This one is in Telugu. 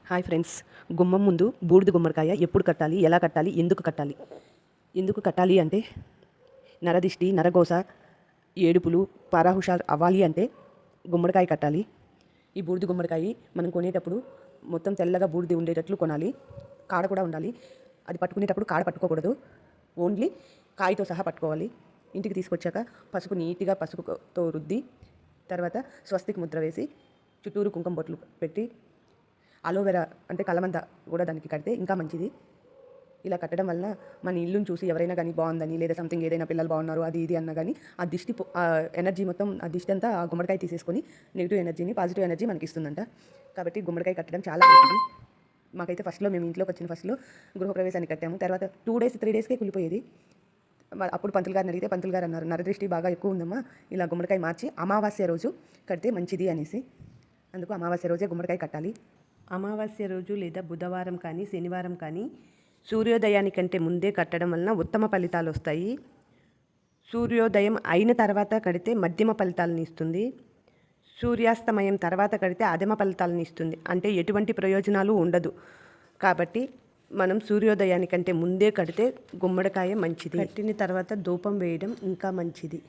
హాయ్ ఫ్రెండ్స్, గుమ్మం ముందు బూడిద గుమ్మడికాయ ఎప్పుడు కట్టాలి, ఎలా కట్టాలి, ఎందుకు కట్టాలి అంటే నరదిష్టి, నరగోస, ఏడుపులు, పారాహుషాలు అవ్వాలి అంటే గుమ్మడికాయ కట్టాలి. ఈ బూడిద గుమ్మడికాయ మనం కొనేటప్పుడు మొత్తం తెల్లగా బూడిద ఉండేటట్లు కొనాలి. కాడ కూడా ఉండాలి. అది పట్టుకునేటప్పుడు కాడ పట్టుకోకూడదు, ఓన్లీ కాయతో సహా పట్టుకోవాలి. ఇంటికి తీసుకొచ్చాక నీట్గా పసుపుతో రుద్ది తర్వాత స్వస్తిక్ ముద్ర వేసి చుట్టూరు కుంకుమ బొట్లు పెట్టి అలోవెరా అంటే కలమంద కూడా దానికి కడితే ఇంకా మంచిది. ఇలా కట్టడం వలన మన ఇల్లుని చూసి ఎవరైనా కానీ బాగుందని, లేదా సంథింగ్ ఏదైనా పిల్లలు బాగున్నారు అది ఇది అన్నా కానీ ఆ దిష్టి ఎనర్జీ మొత్తం, ఆ దిష్టి అంతా ఆ గుమ్మడికాయ తీసేసుకొని నెగిటివ్ ఎనర్జీని పాజిటివ్ ఎనర్జీ మనకి ఇస్తుందంట. కాబట్టి గుమ్మడికాయ కట్టడం చాలా మంచిది. మాకైతే ఫస్ట్లో మేము ఇంట్లోకి వచ్చిన ఫస్ట్లో గృహప్రవేశాన్ని కట్టాము. తర్వాత 2 days 3 daysకే కులిపోయేది. అప్పుడు పంతులు గారిని అడిగితే పంతులు గారు అన్నారు, నరదృష్టి బాగా ఎక్కువ ఉందమ్మా, ఇలా గుమ్మడికాయ మార్చి అమావాస్య రోజు కడితే మంచిది అనేసి. అందుకు అమావాస్య రోజే గుమ్మడికాయ కట్టాలి. అమావాస్య రోజు లేదా బుధవారం కానీ శనివారం కానీ సూర్యోదయానికంటే ముందే కట్టడం వలన ఉత్తమ ఫలితాలు వస్తాయి. సూర్యోదయం అయిన తర్వాత కడితే మధ్యమ ఫలితాలను ఇస్తుంది. సూర్యాస్తమయం తర్వాత కడితే అధమ ఫలితాలను ఇస్తుంది. అంటే ఎటువంటి ప్రయోజనాలు ఉండదు. కాబట్టి మనం సూర్యోదయానికంటే ముందే కడితే గుమ్మడికాయ మంచిది. కట్టిన తర్వాత ధూపం వేయడం ఇంకా మంచిది.